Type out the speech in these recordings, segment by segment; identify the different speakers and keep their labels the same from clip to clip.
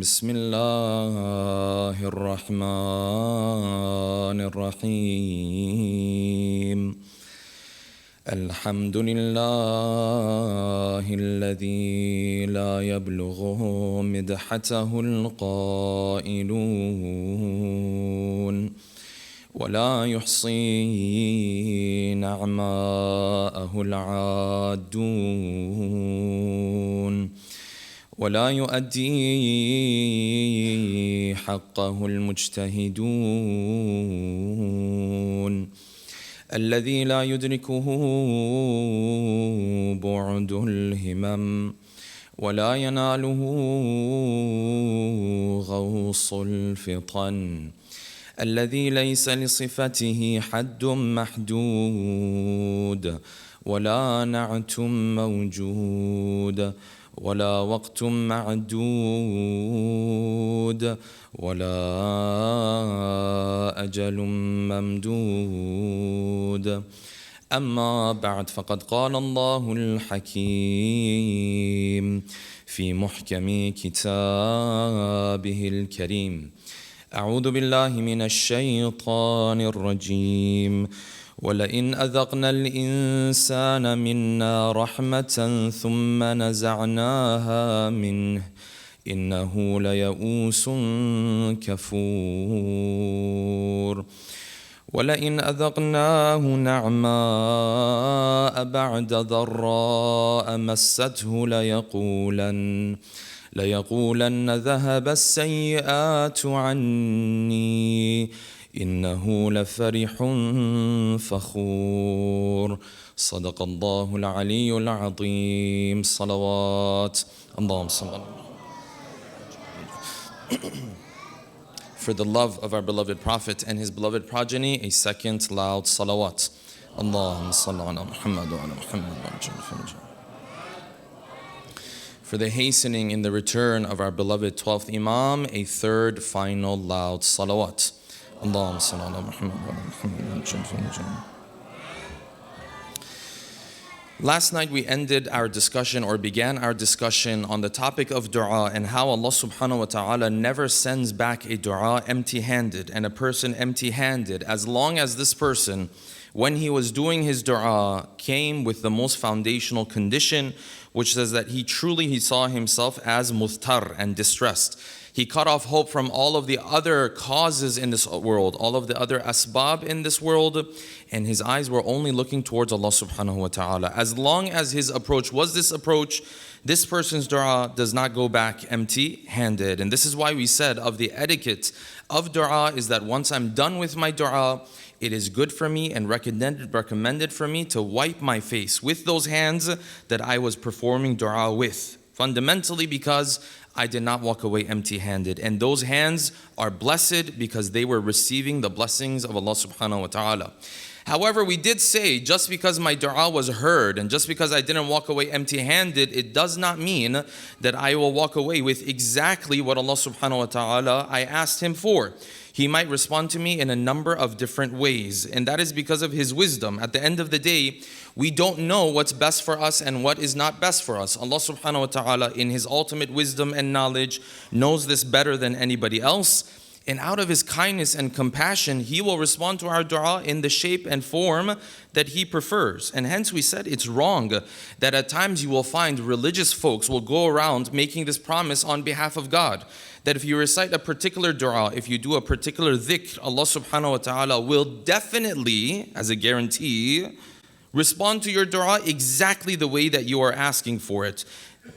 Speaker 1: بسم الله الرحمن الرحيم الحمد لله الذي لا يبلغه مدحته القائلون ولا يحصي نعماءه العادون ولا يؤدي حقه المجتهدون الذي لا يدركه بعد الهمم ولا يناله غوص الفطن الذي ليس لصفته حد محدود ولا نعت موجود ولا وقت معدود ولا أجل ممدود أما بعد فقد قال الله الحكيم في محكم كتابه الكريم أعوذ بالله من الشيطان الرجيم ولئن أذقنا الإنسان منا رحمة ثم نزعناها منه إنه ليئوس كفور ولئن أذقناه نعماء بعد ضراء مسته ليقولن ذهب السيئات عني إنه لفرح فخور صدق الله العلي العظيم صلوات اللهم صل على For the love of our beloved Prophet and his beloved progeny, a second loud salawat. Allahumma salli ala Muhammad wa ala Muhammad. For the hastening in the return of our beloved 12th Imam, a third final loud salawat. Allahumma salli ala Muhammad wa ala Muhammad. Last night we ended our discussion or began our discussion on the topic of dua and how Allah subhanahu wa ta'ala never sends back a dua empty-handed and a person empty-handed as long as this person, when he was doing his dua, came with the most foundational condition, which says that he saw himself as muthtar and distressed. He cut off hope from all of the other causes in this world, all of the other asbab in this world, and his eyes were only looking towards Allah subhanahu wa ta'ala. As long as his approach was this approach, this person's dua does not go back empty-handed. And this is why we said of the etiquette of dua is that once I'm done with my dua, it is good for me and recommended for me to wipe my face with those hands that I was performing dua with. Fundamentally because I did not walk away empty-handed. And those hands are blessed because they were receiving the blessings of Allah subhanahu wa ta'ala. However, we did say just because my dua was heard and just because I didn't walk away empty-handed, it does not mean that I will walk away with exactly what Allah subhanahu wa ta'ala I asked Him for. He might respond to me in a number of different ways, and that is because of His wisdom. At the end of the day, we don't know what's best for us and what is not best for us. Allah subhanahu wa ta'ala in His ultimate wisdom and knowledge knows this better than anybody else. And out of His kindness and compassion, He will respond to our dua in the shape and form that He prefers. And hence we said it's wrong that at times you will find religious folks will go around making this promise on behalf of God. That if you recite a particular dua, if you do a particular dhikr, Allah subhanahu wa ta'ala will definitely, as a guarantee, respond to your dua exactly the way that you are asking for it.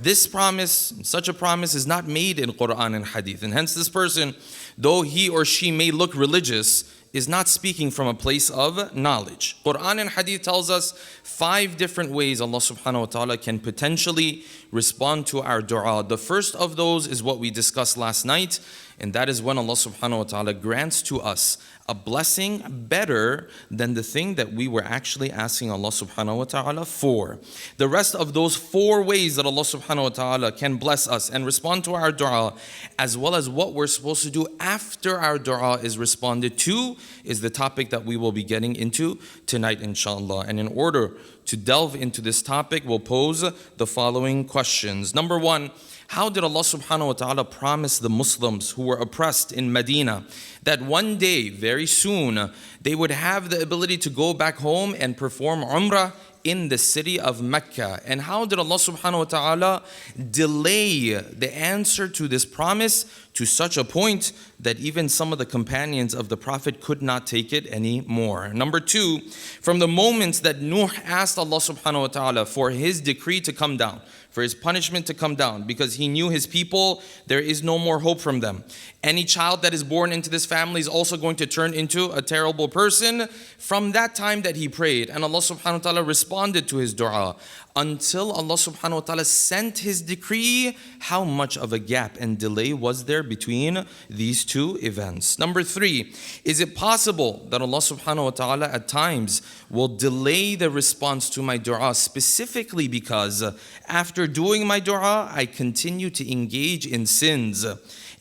Speaker 1: This promise, such a promise is not made in Quran and Hadith. And hence this person, though he or she may look religious, is not speaking from a place of knowledge. Quran and Hadith tells us 5 different ways Allah subhanahu wa ta'ala can potentially respond to our dua. The first of those is what we discussed last night, and that is when Allah subhanahu wa ta'ala grants to us a blessing better than the thing that we were actually asking Allah subhanahu wa ta'ala for. The rest of those 4 ways that Allah subhanahu wa ta'ala can bless us and respond to our dua, as well as what we're supposed to do after our dua is responded to, is the topic that we will be getting into tonight inshallah. And in order to delve into this topic, we'll pose the following questions. Number 1, How did Allah subhanahu wa ta'ala promise the Muslims who were oppressed in Medina that one day, very soon, they would have the ability to go back home and perform Umrah in the city of Mecca? And how did Allah subhanahu wa ta'ala delay the answer to this promise to such a point that even some of the companions of the Prophet could not take it anymore? Number two, from the moments that Nuh asked Allah subhanahu wa ta'ala for his decree to come down, for his punishment to come down, because he knew his people, there is no more hope from them. Any child that is born into this family is also going to turn into a terrible person. From that time that he prayed, and Allah subhanahu wa ta'ala responded to his dua, until Allah subhanahu wa ta'ala sent his decree, how much of a gap and delay was there between these two events? Number three, is it possible that Allah subhanahu wa ta'ala at times will delay the response to my dua specifically because after doing my dua, I continue to engage in sins?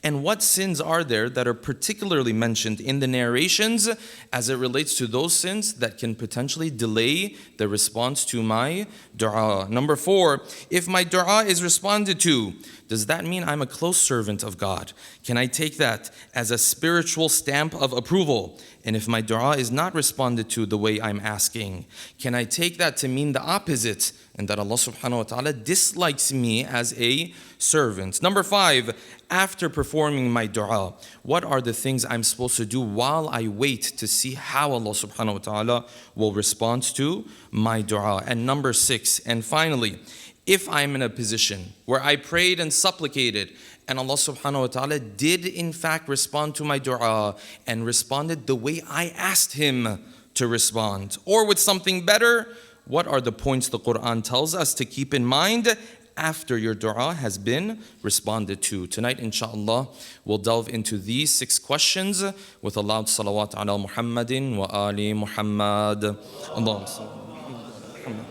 Speaker 1: And what sins are there that are particularly mentioned in the narrations as it relates to those sins that can potentially delay the response to my dua? Number four, if my dua is responded to, does that mean I'm a close servant of God? Can I take that as a spiritual stamp of approval? And if my dua is not responded to the way I'm asking, can I take that to mean the opposite, and that Allah subhanahu wa ta'ala dislikes me as a servant? Number five, after performing my dua, what are the things I'm supposed to do while I wait to see how Allah subhanahu wa ta'ala will respond to my dua? And number six, and finally, if I'm in a position where I prayed and supplicated, and Allah subhanahu wa ta'ala did in fact respond to my dua and responded the way I asked Him to respond, or with something better, what are the points the Quran tells us to keep in mind after your dua has been responded to? Tonight, inshallah, we'll delve into these 6 questions with a loud salawat ala Muhammadin wa ali Muhammad. Allahumma salli ala Muhammad.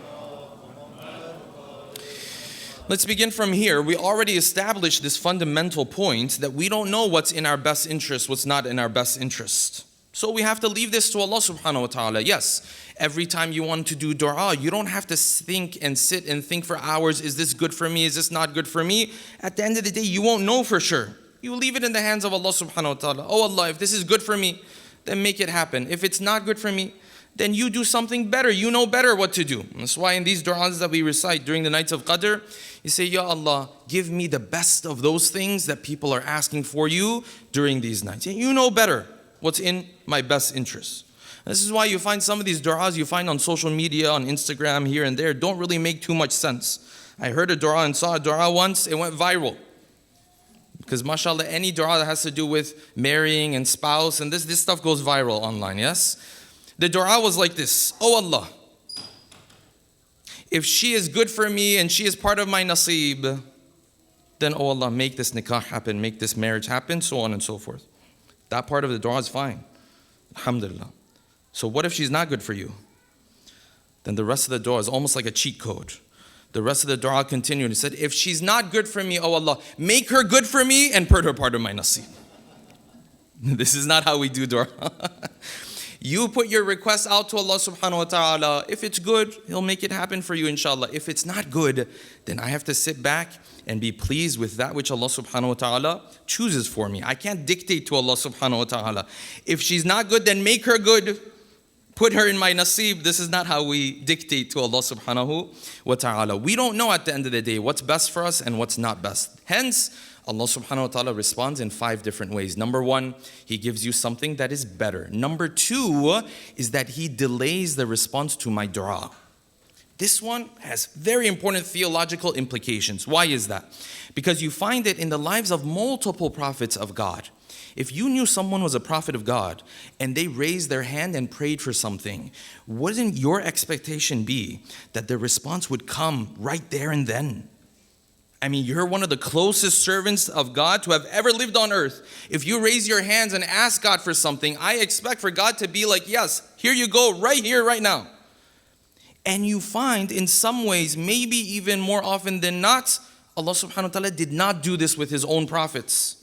Speaker 1: Let's begin from here. We already established this fundamental point that we don't know what's in our best interest, what's not in our best interest. So we have to leave this to Allah subhanahu wa ta'ala. Yes, every time you want to do dua, you don't have to think and sit and think for hours, is this good for me, is this not good for me? At the end of the day, you won't know for sure. You leave it in the hands of Allah subhanahu wa ta'ala. Oh Allah, if this is good for me, then make it happen. If it's not good for me, then you do something better. You know better what to do. That's why in these du'as that we recite during the nights of Qadr, you say, Ya Allah, give me the best of those things that people are asking for you during these nights. And you know better what's in my best interest. This is why you find some of these du'as you find on social media, on Instagram, here and there, don't really make too much sense. I heard a du'a and saw a du'a once, it went viral. Because mashallah, any du'a that has to do with marrying and spouse, and this stuff goes viral online, yes? The du'a was like this: Oh Allah, if she is good for me and she is part of my nasib, then oh Allah, make this nikah happen, make this marriage happen, so on and so forth. That part of the du'a is fine. Alhamdulillah. So what if she's not good for you? Then the rest of the du'a is almost like a cheat code. The rest of the du'a continued and said, if she's not good for me, oh Allah, make her good for me and put her part of my nasib. This is not how we do du'a. You put your request out to Allah subhanahu wa ta'ala. If it's good, He'll make it happen for you, inshallah. If it's not good, then I have to sit back and be pleased with that which Allah subhanahu wa ta'ala chooses for me. I can't dictate to Allah subhanahu wa ta'ala. If she's not good, then make her good. Put her in my nasib. This is not how we dictate to Allah subhanahu wa ta'ala. We don't know at the end of the day what's best for us and what's not best. Hence, Allah subhanahu wa ta'ala responds in 5 different ways. Number 1, He gives you something that is better. Number 2 is that He delays the response to my dua. This one has very important theological implications. Why is that? Because you find it in the lives of multiple prophets of God. If you knew someone was a prophet of God and they raised their hand and prayed for something, wouldn't your expectation be that the response would come right there and then? I mean, you're one of the closest servants of God to have ever lived on earth. If you raise your hands and ask God for something, I expect for God to be like, yes, here you go, right here, right now. And you find in some ways, maybe even more often than not, Allah subhanahu wa ta'ala did not do this with His own prophets.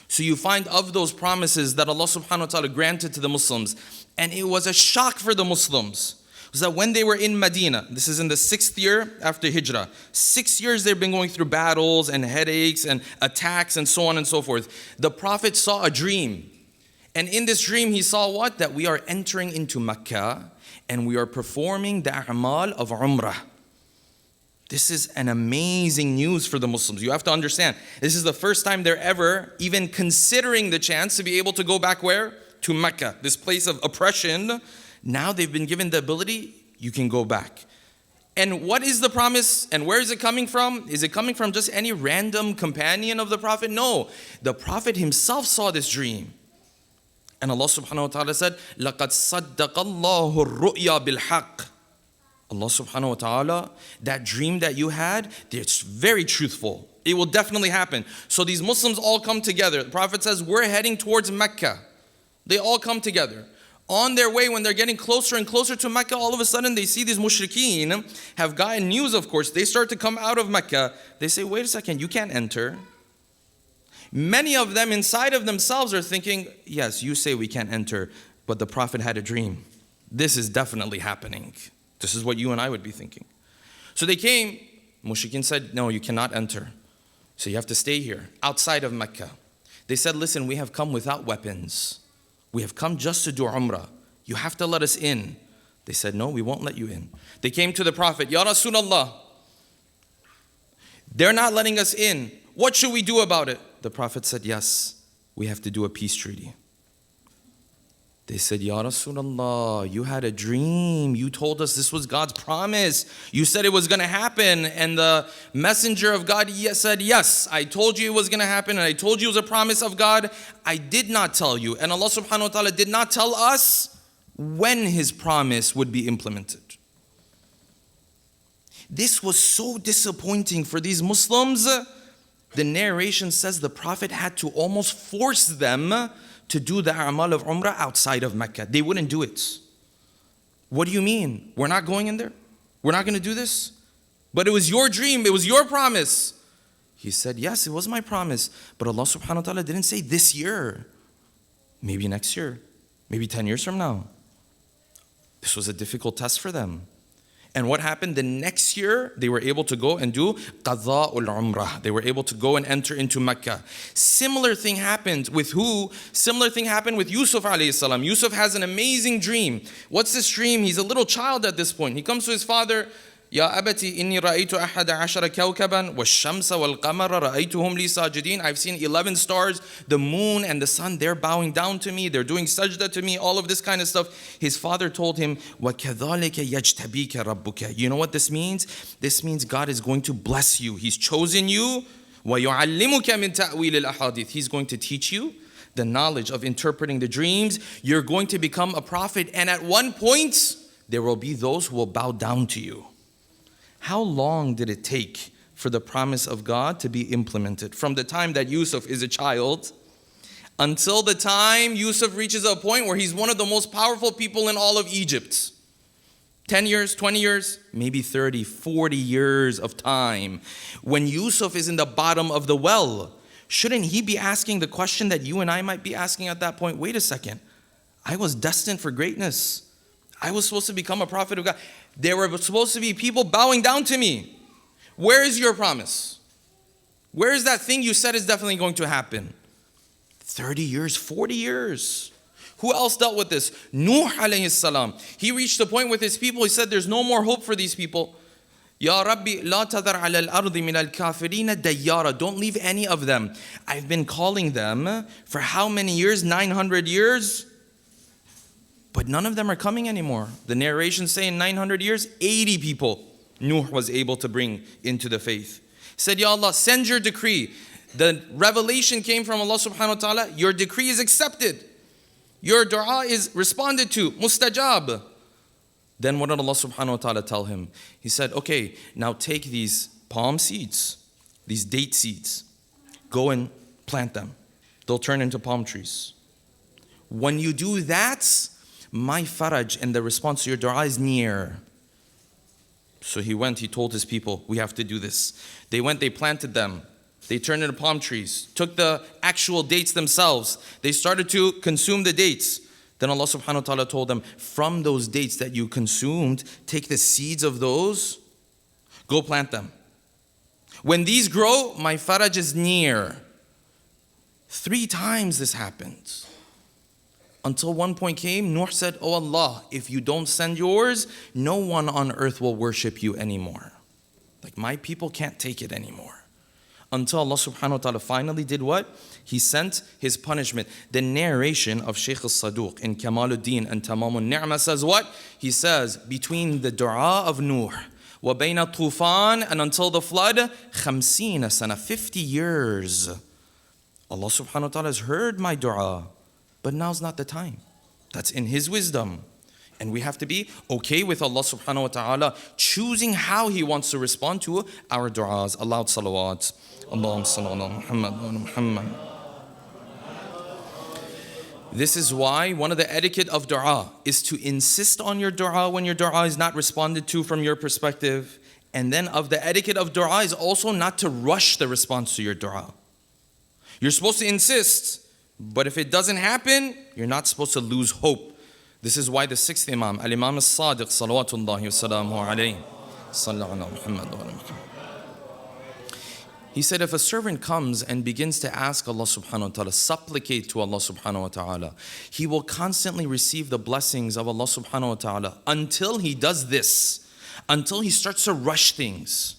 Speaker 1: So you find of those promises that Allah subhanahu wa ta'ala granted to the Muslims, and it was a shock for the Muslims. was that when they were in Medina, this is in the 6th year after Hijrah, 6 years they've been going through battles and headaches and attacks and so on and so forth. The Prophet saw a dream. And in this dream he saw what? That we are entering into Mecca and we are performing the a'mal of Umrah. This is an amazing news for the Muslims. You have to understand, this is the first time they're ever even considering the chance to be able to go back where? To Mecca, this place of oppression. Now they've been given the ability, you can go back. And what is the promise and where is it coming from? Is it coming from just any random companion of the Prophet? No, the Prophet himself saw this dream. And Allah subhanahu wa ta'ala said, لَقَدْ صَدَّقَ اللَّهُ الرُّؤْيَا بِالْحَقِّ. Allah subhanahu wa ta'ala, that dream that you had, it's very truthful. It will definitely happen. So these Muslims all come together. The Prophet says, we're heading towards Mecca. They all come together. On their way, when they're getting closer and closer to Mecca, all of a sudden they see these mushrikeen have gotten news, of course. They start to come out of Mecca. They say, wait a second, you can't enter. Many of them inside of themselves are thinking, yes, you say we can't enter, but the Prophet had a dream. This is definitely happening. This is what you and I would be thinking. So they came, mushrikeen said, no, you cannot enter. So you have to stay here, outside of Mecca. They said, listen, we have come without weapons. We have come just to do Umrah. You have to let us in. They said, no, we won't let you in. They came to the Prophet, Ya Rasulullah, they're not letting us in. What should we do about it? The Prophet said, yes, we have to do a peace treaty. They said, Ya Rasulullah, you had a dream. You told us this was God's promise. You said it was going to happen. And the messenger of God said, yes, I told you it was going to happen. And I told you it was a promise of God. I did not tell you. And Allah subhanahu wa ta'ala did not tell us when His promise would be implemented. This was so disappointing for these Muslims. The narration says the Prophet had to almost force them to do the a'mal of Umrah outside of Mecca. They wouldn't do it. What do you mean? We're not going in there? We're not going to do this? But it was your dream. It was your promise. He said, yes, it was my promise. But Allah subhanahu wa ta'ala didn't say this year. Maybe next year. Maybe 10 years from now. This was a difficult test for them. And what happened? The next year, they were able to go and do Qadha'ul Umrah. They were able to go and enter into Mecca. Similar thing happened with who? Similar thing happened with Yusuf alayhi salam. Yusuf has an amazing dream. What's this dream? He's a little child at this point. He comes to his father, Ya abati inni ra'aytu ahada ashara kawkaban wash-shamsa wal-qamara ra'aytuhum li sajidin. I've seen 11 stars, the moon and the sun, they're bowing down to me, they're doing sajda to me, all of this kind of stuff. His father told him, وَكَذَلِكَ يَجْتَبِيكَ رَبُّكَ. You know what this means? This means God is going to bless you. He's chosen you. وَيُعَلِّمُكَ مِن تَأْوِيلِ الْأَحَادِيثِ. He's going to teach you the knowledge of interpreting the dreams. You're going to become a prophet, and at one point, there will be those who will bow down to you. How long did it take for the promise of God to be implemented? From the time that Yusuf is a child until the time Yusuf reaches a point where he's one of the most powerful people in all of Egypt. 10 years, 20 years, maybe 30, 40 years of time. When Yusuf is in the bottom of the well, shouldn't he be asking the question that you and I might be asking at that point? Wait a second, I was destined for greatness. I was supposed to become a prophet of God. There were supposed to be people bowing down to me. Where is your promise? Where is that thing you said is definitely going to happen? 30 years, 40 years. Who else dealt with this? Nuh alayhi salam. He reached a point with his people. He said, there's no more hope for these people. Ya Rabbi, la tadar ala al-ardi min al-kafirina dayyara. Don't leave any of them. I've been calling them for how many years? 900 years? But none of them are coming anymore. The narrations say in 900 years, 80 people Nuh was able to bring into the faith. He said, Ya Allah, send your decree. The revelation came from Allah subhanahu wa ta'ala. Your decree is accepted. Your dua is responded to. Mustajab. Then what did Allah subhanahu wa ta'ala tell him? He said, okay, now take these palm seeds, these date seeds. Go and plant them. They'll turn into palm trees. When you do that, my faraj and the response to your dua is near. So he went, he told his people, we have to do this. They went, they planted them. They turned into palm trees, took the actual dates themselves. They started to consume the dates. Then Allah subhanahu wa ta'ala told them, from those dates that you consumed, take the seeds of those, go plant them. When these grow, my faraj is near. 3 times this happened. Until one point came, Nuh said, oh Allah, if you don't send yours, no one on earth will worship you anymore. Like, my people can't take it anymore. Until Allah subhanahu wa ta'ala finally did what? He sent his punishment. The narration of Shaykh al-Saduq in Kamaluddin and Tamamun Ni'mah says what? He says, between the dua of Nuh, وَبَيْنَ الطُّوفَانِ, and until the flood, 50 sana, 50 years. Allah subhanahu wa ta'ala has heard my dua, but now's not the time. That's in His wisdom. And we have to be okay with Allah subhanahu wa ta'ala choosing how He wants to respond to our du'as. Aloud salawat. Allahumma salli ala Muhammad wa ala Muhammad. This is why one of the etiquette of dua is to insist on your dua when your dua is not responded to from your perspective. And then of the etiquette of dua is also not to rush the response to your dua. You're supposed to insist, but if it doesn't happen, you're not supposed to lose hope. This is why the 6th Imam, Al-Imam As-Sadiq, salawatullahi wa salamuhu alayhi, sallallahu ala Muhammad wa ala Muhammad. He said, if a servant comes and begins to ask Allah subhanahu wa ta'ala, supplicate to Allah subhanahu wa ta'ala, he will constantly receive the blessings of Allah subhanahu wa ta'ala until he does this, until he starts to rush things.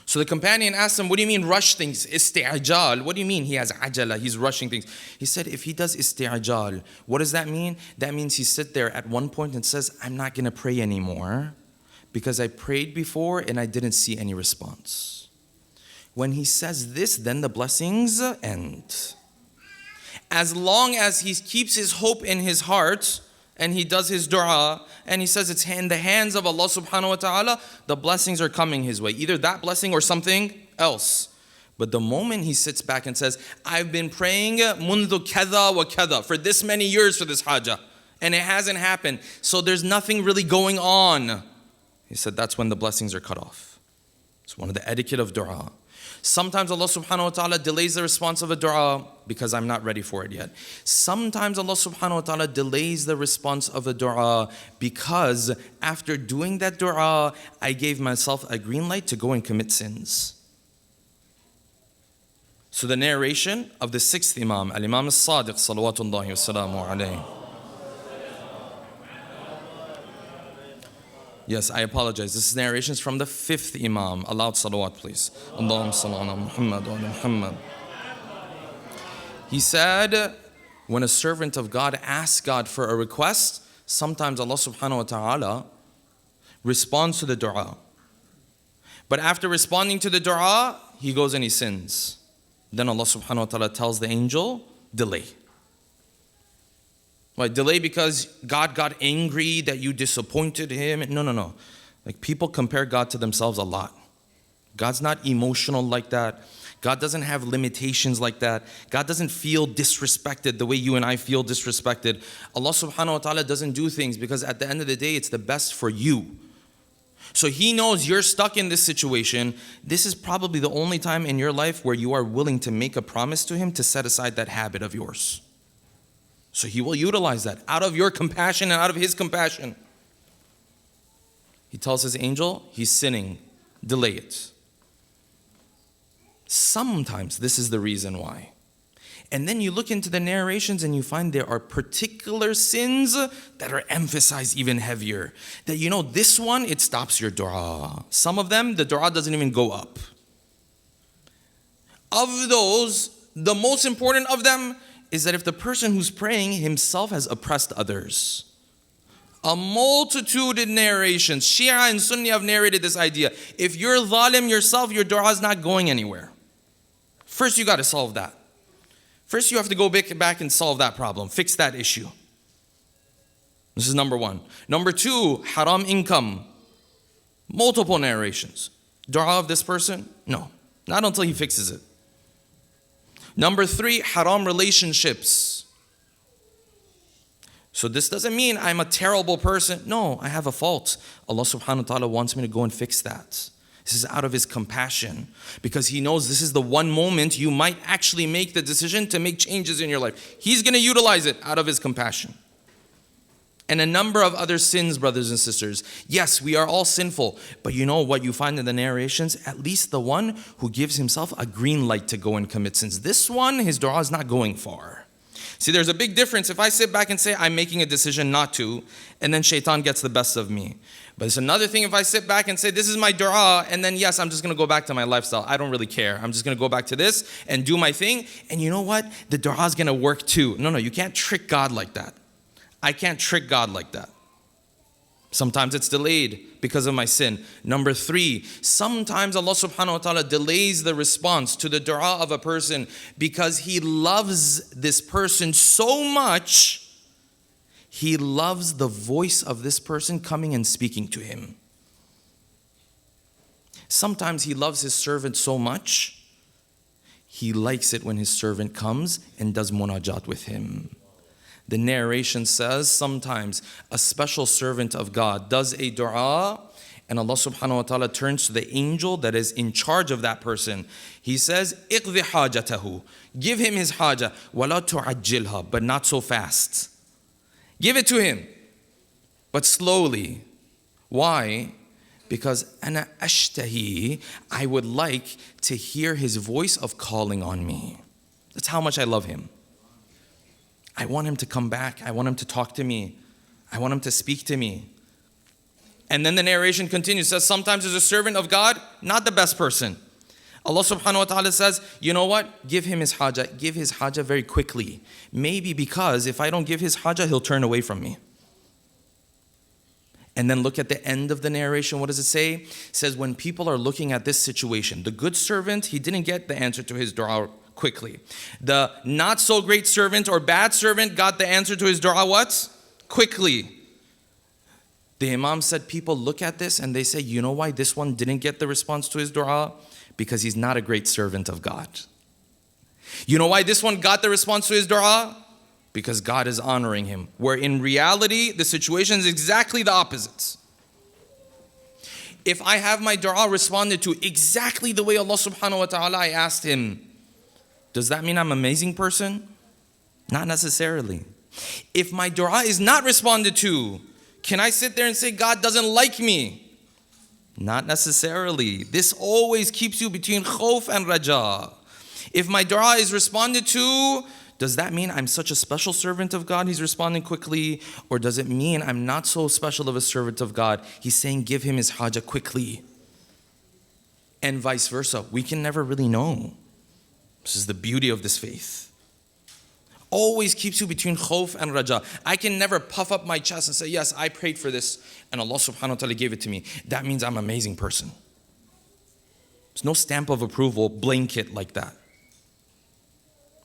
Speaker 1: So the companion asked him, what do you mean rush things? Isti'ajal. What do you mean he has ajala? He's rushing things. He said, if he does isti'ajal, what does that mean? That means he sits there at one point and says, I'm not going to pray anymore because I prayed before and I didn't see any response. When he says this, then the blessings end. As long as he keeps his hope in his heart and he does his dua and he says it's in the hands of Allah subhanahu wa ta'ala, the blessings are coming his way. Either that blessing or something else. But the moment he sits back and says, I've been praying mundu kada wa kada for this many years for this hajjah and it hasn't happened, so there's nothing really going on. He said that's when the blessings are cut off. It's one of the etiquette of dua. Sometimes Allah subhanahu wa ta'ala delays the response of a dua because I'm not ready for it yet. Sometimes Allah subhanahu wa ta'ala delays the response of a dua because after doing that dua, I gave myself a green light to go and commit sins. So the narration of the 6th Imam, Al-Imam As-Sadiq, salawatullahi wa salamu alayhi. Yes, I apologize. This narration is from the 5th Imam. Aloud salawat, please. Allahumma salli ala Muhammad wa ala Muhammad. He said, when a servant of God asks God for a request, sometimes Allah subhanahu wa ta'ala responds to the dua. But after responding to the dua, he goes and he sins. Then Allah subhanahu wa ta'ala tells the angel, delay. Why delay? Because God got angry that you disappointed Him? No. Like, people compare God to themselves a lot. God's not emotional like that. God doesn't have limitations like that. God doesn't feel disrespected the way you and I feel disrespected. Allah subhanahu wa ta'ala doesn't do things because at the end of the day, it's the best for you. So He knows you're stuck in this situation. This is probably the only time in your life where you are willing to make a promise to Him to set aside that habit of yours. So He will utilize that out of your compassion and out of His compassion. He tells His angel, he's sinning, delay it. Sometimes this is the reason why. And then you look into the narrations and you find there are particular sins that are emphasized even heavier. That this one, it stops your dua. Some of them, the dua doesn't even go up. Of those, the most important of them is that if the person who's praying himself has oppressed others. A multitude of narrations, Shia and Sunni have narrated this idea. If you're zalim yourself, your dua is not going anywhere. First you got to solve that. First you have to go back and solve that problem, fix that issue. This is number one. Number two, haram income. Multiple narrations. Dua of this person? No, not until he fixes it. Number three, haram relationships. So this doesn't mean I'm a terrible person. No, I have a fault. Allah subhanahu wa ta'ala wants me to go and fix that. This is out of His compassion, because He knows this is the one moment you might actually make the decision to make changes in your life. He's going to utilize it out of His compassion. And a number of other sins, brothers and sisters. Yes, we are all sinful, but you know what you find in the narrations? At least the one who gives himself a green light to go and commit sins. This one, his dua is not going far. See, there's a big difference if I sit back and say I'm making a decision not to, and then shaitan gets the best of me. But it's another thing if I sit back and say this is my dua, and then yes, I'm just going to go back to my lifestyle. I don't really care. I'm just going to go back to this and do my thing. And you know what? The dua is going to work too. No, you can't trick God like that. I can't trick God like that. Sometimes it's delayed because of my sin. Number 3, sometimes Allah subhanahu wa ta'ala delays the response to the dua of a person because He loves this person so much. He loves the voice of this person coming and speaking to him. Sometimes He loves His servant so much, He likes it when His servant comes and does munajat with him. The narration says sometimes a special servant of God does a dua, and Allah subhanahu wa ta'ala turns to the angel that is in charge of that person. He says, "Iqdi hajatahu." Give him his haja. وَلَا تُعَجِّلْهَا. But not so fast. Give it to him, but slowly. Why? Because أَنَا أَشْتَهِي. I would like to hear his voice of calling on me. That's how much I love him. I want him to come back. I want him to talk to me. I want him to speak to me. And then the narration continues. It says sometimes there's a servant of God, not the best person. Allah subhanahu wa ta'ala says, you know what? Give him his haja. Give his haja very quickly. Maybe because if I don't give his haja, he'll turn away from me. And then look at the end of the narration. What does it say? It says when people are looking at this situation, the good servant, he didn't get the answer to his dua quickly. The not so great servant or bad servant got the answer to his dua what? Quickly. The Imam said people look at this and they say, you know why this one didn't get the response to his dua? Because he's not a great servant of God. You know why this one got the response to his dua? Because God is honoring him. Where in reality, the situation is exactly the opposite. If I have my dua responded to exactly the way Allah subhanahu wa ta'ala I asked him, does that mean I'm an amazing person? Not necessarily. If my dua is not responded to, can I sit there and say God doesn't like me? Not necessarily. This always keeps you between khawf and raja. If my dua is responded to, does that mean I'm such a special servant of God, He's responding quickly? Or does it mean I'm not so special of a servant of God, He's saying give him his haja quickly? And vice versa. We can never really know. This is the beauty of this faith. Always keeps you between khawf and raja. I can never puff up my chest and say, yes, I prayed for this and Allah subhanahu wa ta'ala gave it to me. That means I'm an amazing person. There's no stamp of approval blanket like that.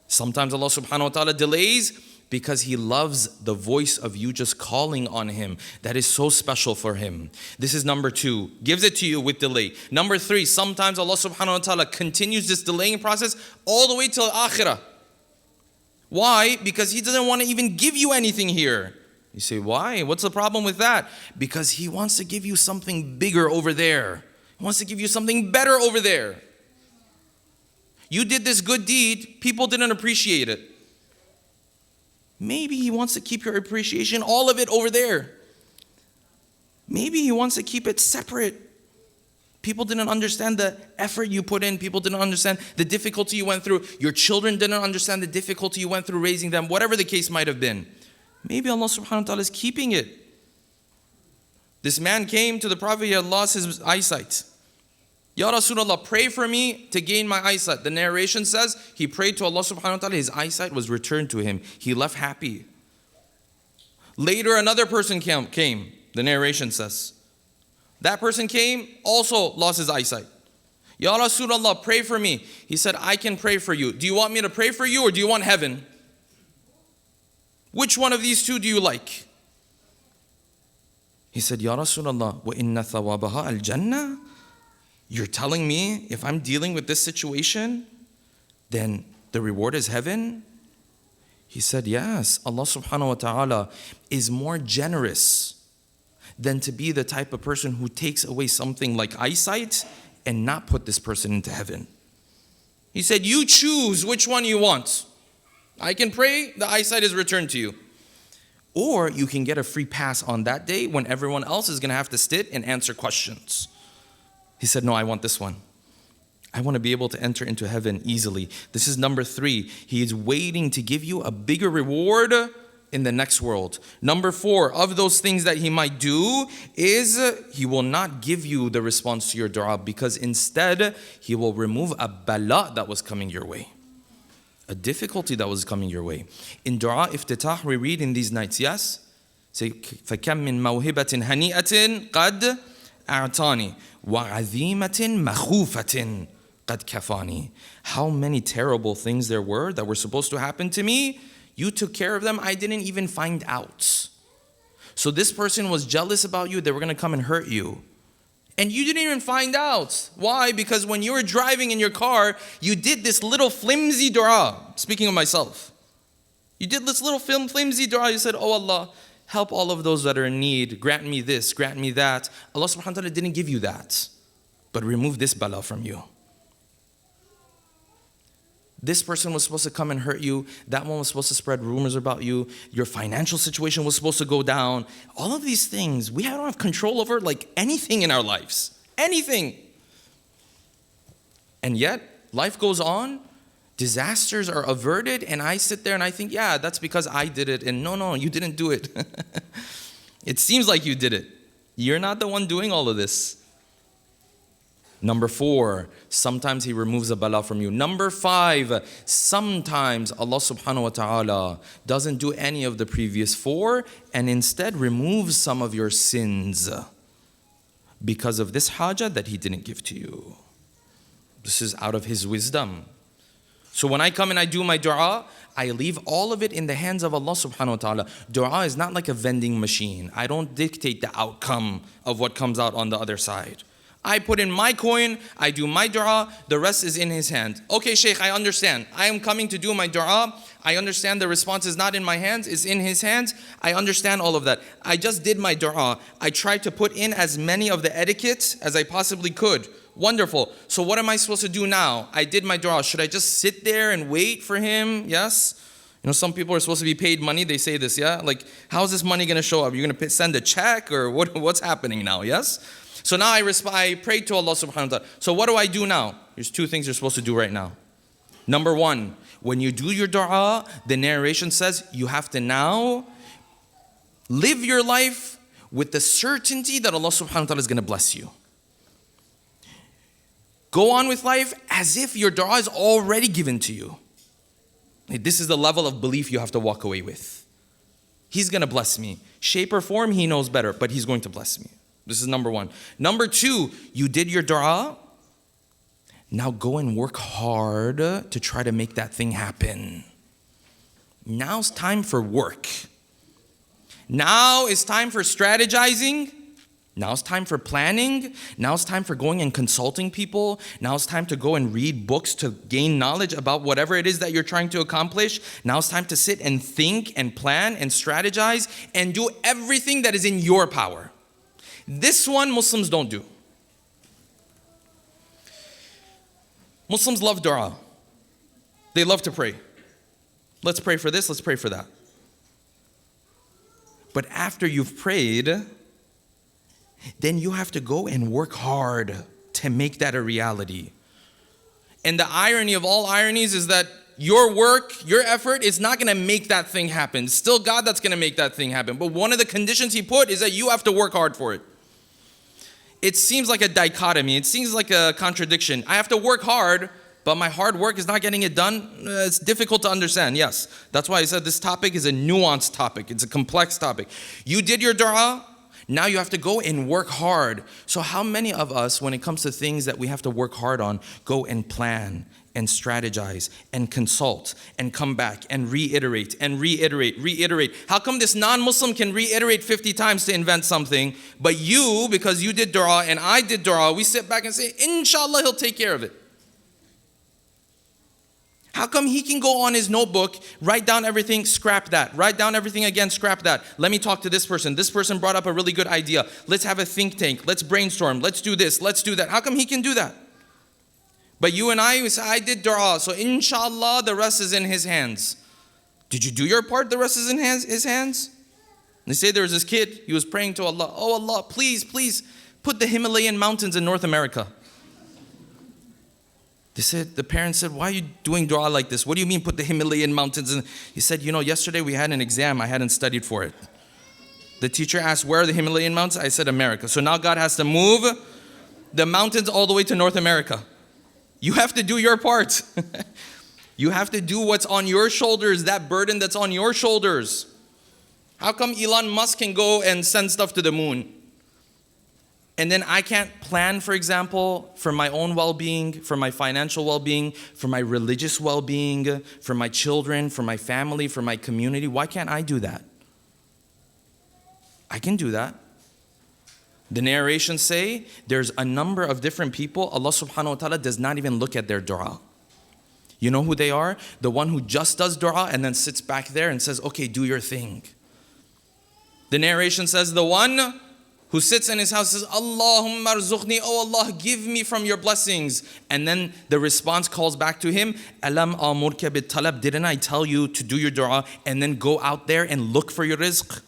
Speaker 1: Sometimes Allah subhanahu wa ta'ala delays because He loves the voice of you just calling on Him. That is so special for Him. This is number 2. Gives it to you with delay. Number 3, sometimes Allah subhanahu wa ta'ala continues this delaying process all the way till akhirah. Why? Because He doesn't want to even give you anything here. You say, why? What's the problem with that? Because He wants to give you something bigger over there. He wants to give you something better over there. You did this good deed, people didn't appreciate it. Maybe He wants to keep your appreciation, all of it over there. Maybe He wants to keep it separate. People didn't understand the effort you put in. People didn't understand the difficulty you went through. Your children didn't understand the difficulty you went through raising them, whatever the case might have been. Maybe Allah subhanahu wa ta'ala is keeping it. This man came to the Prophet, he had lost his eyesight. Ya Rasulullah, pray for me to gain my eyesight. The narration says he prayed to Allah subhanahu wa ta'ala, his eyesight was returned to him. He left happy. Later another person came, the narration says. That person came, also lost his eyesight. Ya Rasulullah, pray for me. He said, I can pray for you. Do you want me to pray for you or do you want heaven? Which one of these two do you like? He said, Ya Rasulullah, wa inna thawabaha al-jannah? You're telling me if I'm dealing with this situation, then the reward is heaven? He said, yes, Allah subhanahu wa ta'ala is more generous than to be the type of person who takes away something like eyesight and not put this person into heaven. He said, you choose which one you want. I can pray, the eyesight is returned to you. Or you can get a free pass on that day when everyone else is going to have to sit and answer questions. He said, no, I want this one. I want to be able to enter into heaven easily. This is number 3. He is waiting to give you a bigger reward in the next world. Number 4, of those things that he might do is he will not give you the response to your dua, because instead he will remove a bala that was coming your way, a difficulty that was coming your way. In dua iftitah we read in these nights, yes? Say, فَكَمْ مِن مَوْهِبَةٍ هَنِيئَةٍ قَدْ أَعْطَانِي وَعَذِيمَةٍ مَخُوفَةٍ قَدْ كَفَانِي. How many terrible things there were that were supposed to happen to me. You took care of them. I didn't even find out. So this person was jealous about you. They were going to come and hurt you. And you didn't even find out. Why? Because when you were driving in your car, you did this little flimsy dua. Speaking of myself. You did this little flimsy dua. You said, oh Allah, help all of those that are in need. Grant me this, grant me that. Allah subhanahu wa ta'ala didn't give you that. But remove this bala from you. This person was supposed to come and hurt you. That one was supposed to spread rumors about you. Your financial situation was supposed to go down. All of these things, we don't have control over like anything in our lives. Anything. And yet, life goes on. Disasters are averted. And I sit there and I think, yeah, that's because I did it. And no, you didn't do it. It seems like you did it. You're not the one doing all of this. Number 4, sometimes he removes a bala from you. Number 5, sometimes Allah subhanahu wa ta'ala doesn't do any of the previous 4 and instead removes some of your sins because of this hajah that he didn't give to you. This is out of his wisdom. So when I come and I do my dua, I leave all of it in the hands of Allah subhanahu wa ta'ala. Dua is not like a vending machine. I don't dictate the outcome of what comes out on the other side. I put in my coin, I do my dua, the rest is in his hand. Okay, Shaykh, I understand. I am coming to do my dua. I understand the response is not in my hands, it's in his hands. I understand all of that. I just did my dua. I tried to put in as many of the etiquette as I possibly could. Wonderful. So what am I supposed to do now? I did my dua. Should I just sit there and wait for him? Yes? You know, some people are supposed to be paid money. They say this, yeah? Like, how's this money going to show up? You're going to send a check or what's happening now, yes? So now I prayed to Allah subhanahu wa ta'ala. So what do I do now? There's 2 things you're supposed to do right now. Number 1, when you do your dua, the narration says you have to now live your life with the certainty that Allah subhanahu wa ta'ala is going to bless you. Go on with life as if your dua is already given to you. This is the level of belief you have to walk away with. He's going to bless me. Shape or form, he knows better, but he's going to bless me. This is number 1. Number 2, you did your dua. Now go and work hard to try to make that thing happen. Now's time for work. Now is time for strategizing. Now it's time for planning. Now it's time for going and consulting people. Now it's time to go and read books to gain knowledge about whatever it is that you're trying to accomplish. Now it's time to sit and think and plan and strategize and do everything that is in your power. This one Muslims don't do. Muslims love dua. They love to pray. Let's pray for this, let's pray for that. But after you've prayed, then you have to go and work hard to make that a reality. And the irony of all ironies is that your work, your effort is not going to make that thing happen. It's still God that's going to make that thing happen. But one of the conditions he put is that you have to work hard for it. It seems like a dichotomy. It seems like a contradiction. I have to work hard, but my hard work is not getting it done. It's difficult to understand, yes. That's why I said this topic is a nuanced topic. It's a complex topic. You did your dua. Now you have to go and work hard. So how many of us, when it comes to things that we have to work hard on, go and plan and strategize and consult and come back and reiterate and reiterate? How come this non-Muslim can reiterate 50 times to invent something, but you, because you did dua and I did dua, we sit back and say, inshallah, he'll take care of it. How come he can go on his notebook, write down everything, scrap that, write down everything again, scrap that. Let me talk to this person. This person brought up a really good idea. Let's have a think tank. Let's brainstorm. Let's do this. Let's do that. How come he can do that? But you and I, we say, I did dua, so inshallah, the rest is in his hands. Did you do your part? The rest is in his hands? They say there was this kid, he was praying to Allah. Oh Allah, please, please, put the Himalayan mountains in North America. The parents said, why are you doing dua like this? What do you mean put the Himalayan mountains in? He said, yesterday we had an exam. I hadn't studied for it. The teacher asked, where are the Himalayan mountains? I said, America. So now God has to move the mountains all the way to North America. You have to do your part. You have to do what's on your shoulders, that burden that's on your shoulders. How come Elon Musk can go and send stuff to the moon? And then I can't plan, for example, for my own well-being, for my financial well-being, for my religious well-being, for my children, for my family, for my community. Why can't I do that? I can do that. The narrations say there's a number of different people. Allah subhanahu wa ta'ala does not even look at their dua. You know who they are? The one who just does dua and then sits back there and says, okay, do your thing. The narration says the one who sits in his house says, Allahumma arzuqni, oh Allah, give me from your blessings. And then the response calls back to him, Alam amurka bit talab, didn't I tell you to do your dua and then go out there and look for your rizq?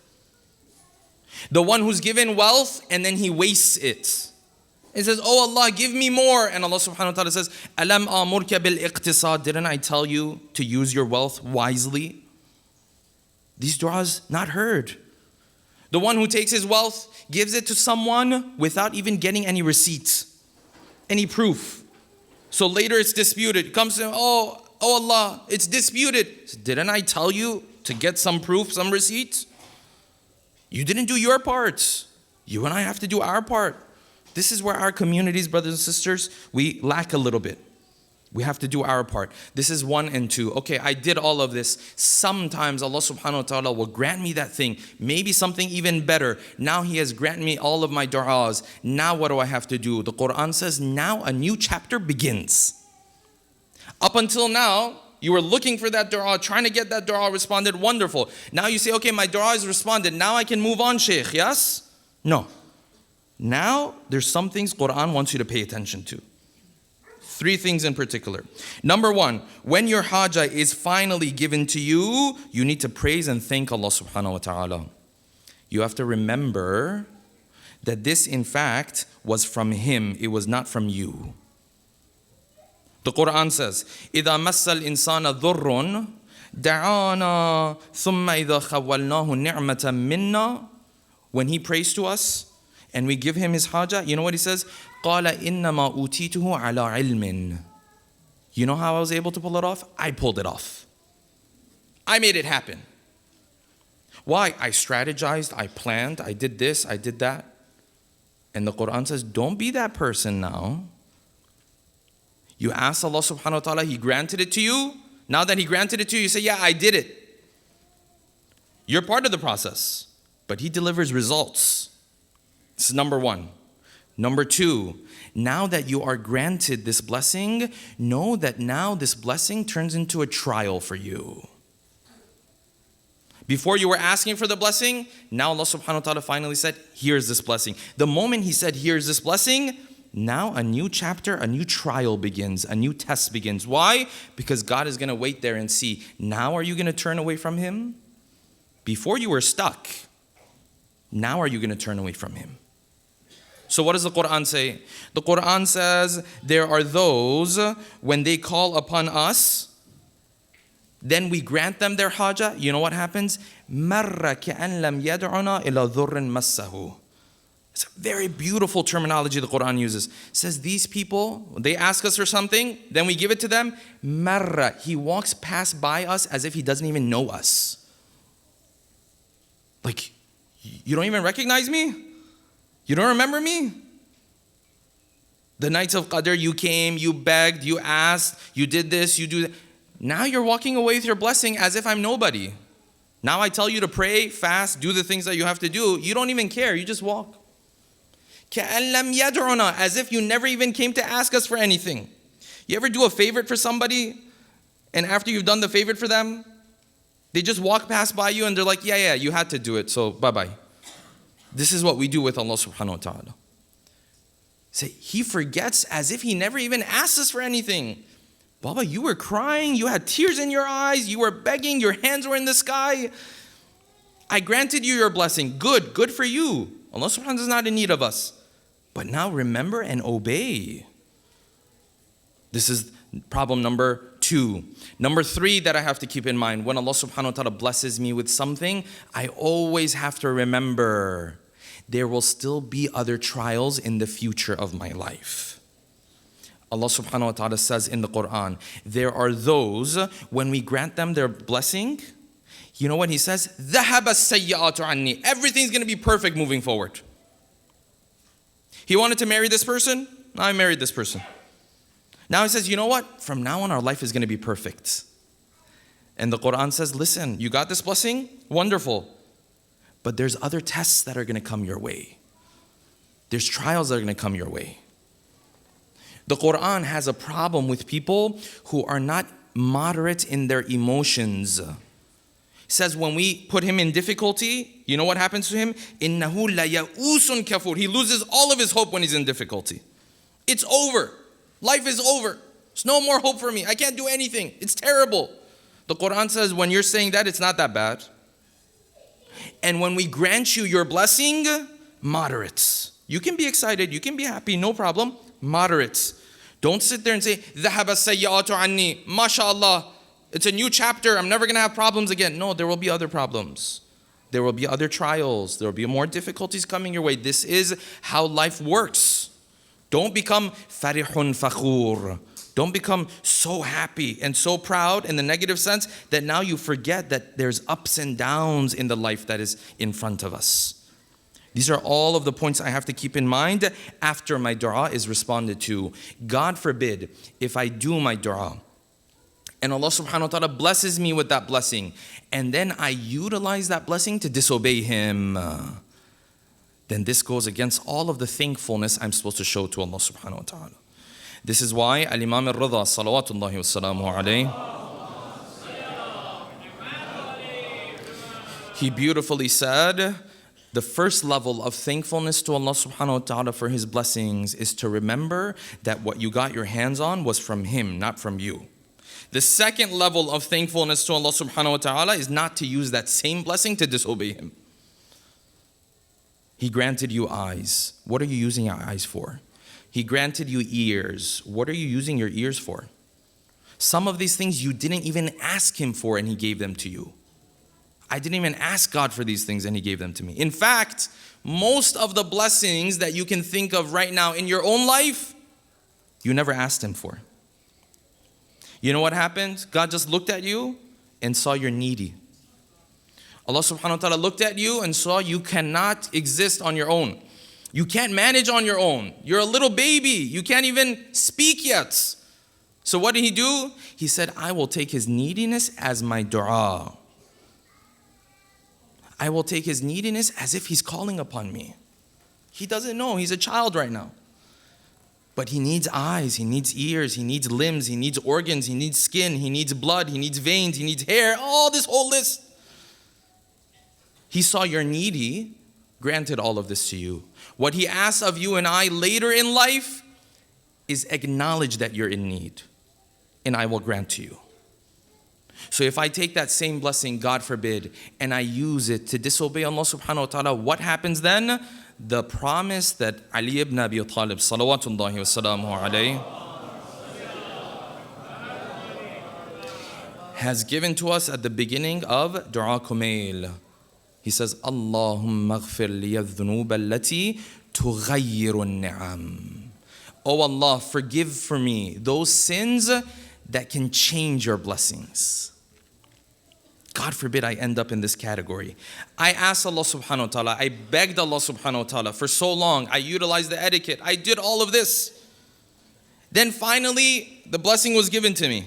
Speaker 1: The one who's given wealth and then he wastes it. He says, oh Allah, give me more. And Allah subhanahu wa ta'ala says, Alam amurka bil iqtisad, didn't I tell you to use your wealth wisely? These du'as not heard. The one who takes his wealth, gives it to someone without even getting any receipts, any proof. So later it's disputed. It comes to him, oh Allah, it's disputed. So didn't I tell you to get some proof, some receipts? You didn't do your part. You and I have to do our part. This is where our communities, brothers and sisters, we lack a little bit. We have to do our part. This is 1 and 2. Okay, I did all of this. Sometimes Allah subhanahu wa ta'ala will grant me that thing. Maybe something even better. Now He has granted me all of my du'as. Now what do I have to do? The Quran says, now a new chapter begins. Up until now, you were looking for that du'a, trying to get that du'a responded. Wonderful. Now you say, okay, my du'a is responded. Now I can move on, Shaykh. Yes? No. Now there's some things Quran wants you to pay attention to. 3 things in particular. Number 1, when your hajah is finally given to you, you need to praise and thank Allah subhanahu wa ta'ala. You have to remember that this in fact was from Him. It was not from you. The Quran says, إِذَا مَسَّ الْإِنسَانَ ضُرٌّ دَعَانَا ثُمَّ إِذَا خَوَّلْنَاهُ نِعْمَةً مِنَّا. When He prays to us and we give Him His hajah, you know what He says? قَالَ إِنَّمَا أُوتِيتُهُ عَلَىٰ عِلْمٍ. You know how I was able to pull it off? I pulled it off. I made it happen. Why? I strategized, I planned, I did this, I did that. And the Quran says, don't be that person now. You asked Allah subhanahu wa ta'ala, He granted it to you. Now that He granted it to you, you say, yeah, I did it. You're part of the process, but He delivers results. This is number 1. Number 2, now that you are granted this blessing, know that now this blessing turns into a trial for you. Before you were asking for the blessing, now Allah subhanahu wa ta'ala finally said, here's this blessing. The moment He said, here's this blessing, now a new chapter, a new trial begins, a new test begins. Why? Because God is going to wait there and see, now are you going to turn away from Him? Before you were stuck, now are you going to turn away from Him? So what does the Quran say? The Quran says, there are those, when they call upon us, then we grant them their hajah. You know what happens? مَرَّ كَأَنْ لَمْ يَدْعُنَا إِلَى ضُرٍّ مَسَّهُ. It's a very beautiful terminology the Quran uses. It says these people, they ask us for something, then we give it to them. Marra, He walks past by us as if He doesn't even know us. Like, you don't even recognize me? You don't remember me? The nights of Qadr, you came, you begged, you asked, you did this, you do that. Now you're walking away with your blessing as if I'm nobody. Now I tell you to pray, fast, do the things that you have to do. You don't even care, you just walk. كَأَن لَمْ يَدْعُنَا, as if you never even came to ask us for anything. You ever do a favor for somebody And after you've done the favor for them, they just walk past by you and they're like, yeah, you had to do it, so bye-bye. This is what we do with Allah subhanahu wa ta'ala. Say, He forgets as if He never even asked us for anything. Baba, you were crying, you had tears in your eyes, you were begging, your hands were in the sky. I granted you your blessing. Good for you. Allah subhanahu wa ta'ala is not in need of us. But now remember and obey. This is problem number 2. Number 3 that I have to keep in mind, when Allah subhanahu wa ta'ala blesses me with something, I always have to remember there will still be other trials in the future of my life. Allah subhanahu wa ta'ala says in the Quran, there are those, when we grant them their blessing, you know what He says? ذَهَبَ السَّيِّئَاتُ عَنِّي. Everything's going to be perfect moving forward. He wanted to marry this person. Now I married this person. Now He says, you know what? From now on our life is going to be perfect. And the Quran says, listen, you got this blessing? Wonderful. But there's other tests that are going to come your way. There's trials that are going to come your way. The Quran has a problem with people who are not moderate in their emotions. It says when we put him in difficulty, you know what happens to him? إِنَّهُ لَيَئُوسٌ كَفُورٌ. He loses all of his hope when he's in difficulty. It's over. Life is over. There's no more hope for me. I can't do anything. It's terrible. The Quran says when you're saying that, it's not that bad. And when we grant you your blessing, moderates. You can be excited, you can be happy, no problem. Moderates. Don't sit there and say, ذَهَبَ السَّيِّئَاتُ عَنِّي. MashaAllah, it's a new chapter, I'm never going to have problems again. No, there will be other problems. There will be other trials. There will be more difficulties coming your way. This is how life works. Don't become farihun fakhur. Don't become so happy and so proud in the negative sense that now you forget that there's ups and downs in the life that is in front of us. These are all of the points I have to keep in mind after my dua is responded to. God forbid if I do my dua and Allah subhanahu wa ta'ala blesses me with that blessing and then I utilize that blessing to disobey Him, then this goes against all of the thankfulness I'm supposed to show to Allah subhanahu wa ta'ala. This is why Al-Imam al-Rida salawatullahi wa salamuhu alayhi, he beautifully said, the first level of thankfulness to Allah subhanahu wa ta'ala for His blessings is to remember that what you got your hands on was from Him, not from you. The second level of thankfulness to Allah subhanahu wa ta'ala is not to use that same blessing to disobey Him. He granted you eyes. What are you using your eyes for? He granted you ears. What are you using your ears for? Some of these things you didn't even ask Him for and He gave them to you. I didn't even ask God for these things and He gave them to me. In fact, most of the blessings that you can think of right now in your own life, you never asked Him for. You know what happened? God just looked at you and saw you're needy. Allah subhanahu wa ta'ala looked at you and saw you cannot exist on your own. You can't manage on your own. You're a little baby. You can't even speak yet. So what did He do? He said, I will take his neediness as my dua. I will take his neediness as if he's calling upon me. He doesn't know. He's a child right now. But he needs eyes, he needs ears, he needs limbs, he needs organs, he needs skin, he needs blood, he needs veins, he needs hair, all this whole list. He saw you're needy, granted all of this to you. What He asks of you and I later in life is acknowledge that you're in need, and I will grant to you. So if I take that same blessing, God forbid, and I use it to disobey Allah subhanahu wa ta'ala, what happens then? The promise that Ali ibn Abi Talib, salawatullahi wa salamuhu alayhi, has given to us at the beginning of Dua Kumail. He says, Allahumma ghfir liya dhunub allati tughayyiru ni'am. Oh Allah, forgive for me those sins that can change your blessings. God forbid I end up in this category. I asked Allah subhanahu wa ta'ala, I begged Allah subhanahu wa ta'ala for so long, I utilized the etiquette, I did all of this. Then finally, the blessing was given to me.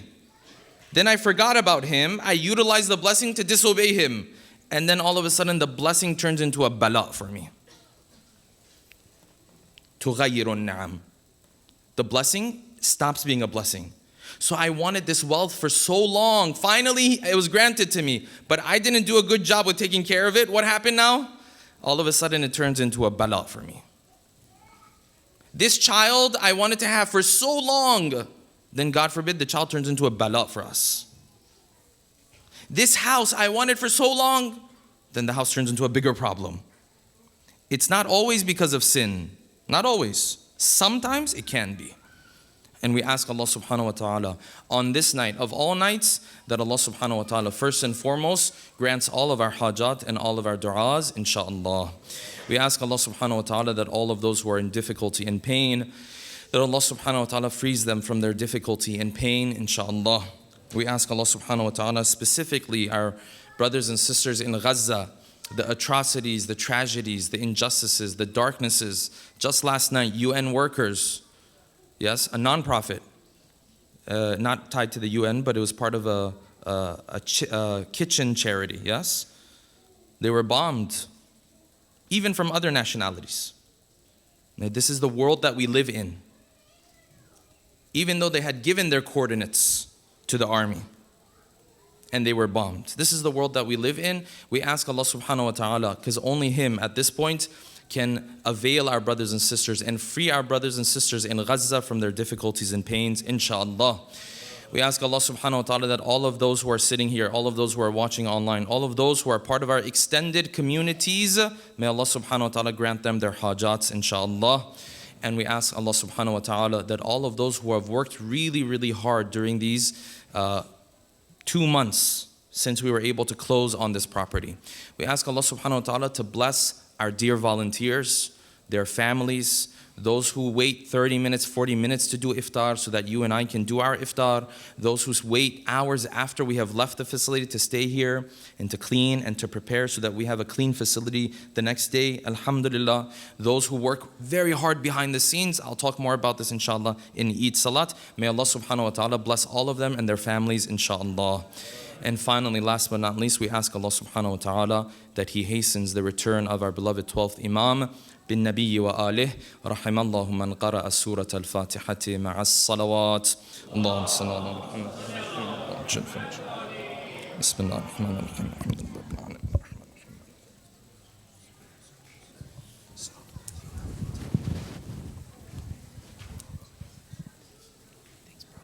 Speaker 1: Then I forgot about Him, I utilized the blessing to disobey Him. And then all of a sudden, the blessing turns into a bala for me. تُغَيِّرُ النَّعَمْ. The blessing stops being a blessing. So I wanted this wealth for so long. Finally, it was granted to me. But I didn't do a good job with taking care of it. What happened now? All of a sudden, it turns into a bala for me. This child I wanted to have for so long. Then God forbid, the child turns into a bala for us. This house I wanted for so long. Then the house turns into a bigger problem. It's not always because of sin. Not always. Sometimes it can be. And we ask Allah subhanahu wa ta'ala on this night of all nights that Allah subhanahu wa ta'ala first and foremost grants all of our hajat and all of our du'as, inshaAllah. We ask Allah subhanahu wa ta'ala that all of those who are in difficulty and pain, that Allah subhanahu wa ta'ala frees them from their difficulty and pain, inshaAllah. We ask Allah subhanahu wa ta'ala, specifically our brothers and sisters in Gaza, the atrocities, the tragedies, the injustices, the darknesses. Just last night, UN workers, yes, a non-profit, not tied to the UN, but it was part of a kitchen charity, yes? They were bombed, even from other nationalities. Now, this is the world that we live in. Even though they had given their coordinates to the army, and they were bombed. This is the world that we live in. We ask Allah subhanahu wa ta'ala, because only Him at this point can avail our brothers and sisters and free our brothers and sisters in Gaza from their difficulties and pains, inshaAllah. We ask Allah subhanahu wa ta'ala that all of those who are sitting here, all of those who are watching online, all of those who are part of our extended communities, may Allah subhanahu wa ta'ala grant them their hajats, inshaAllah. And we ask Allah subhanahu wa ta'ala that all of those who have worked really, really hard during these 2 months since we were able to close on this property. We ask Allah subhanahu wa ta'ala to bless our dear volunteers, their families, those who wait 30 minutes, 40 minutes to do iftar so that you and I can do our iftar, those who wait hours after we have left the facility to stay here and to clean and to prepare so that we have a clean facility the next day, alhamdulillah. Those who work very hard behind the scenes, I'll talk more about this inshallah in Eid Salat. May Allah subhanahu wa ta'ala bless all of them and their families inshallah. And finally, last but not least, we ask Allah subhanahu wa ta'ala that He hastens the return of our beloved 12th Imam, بالنبي وآله رحم الله من قرأ سورة الفاتحة مع الصلوات اللهم صل على محمد بسم الله الرحمن الرحيم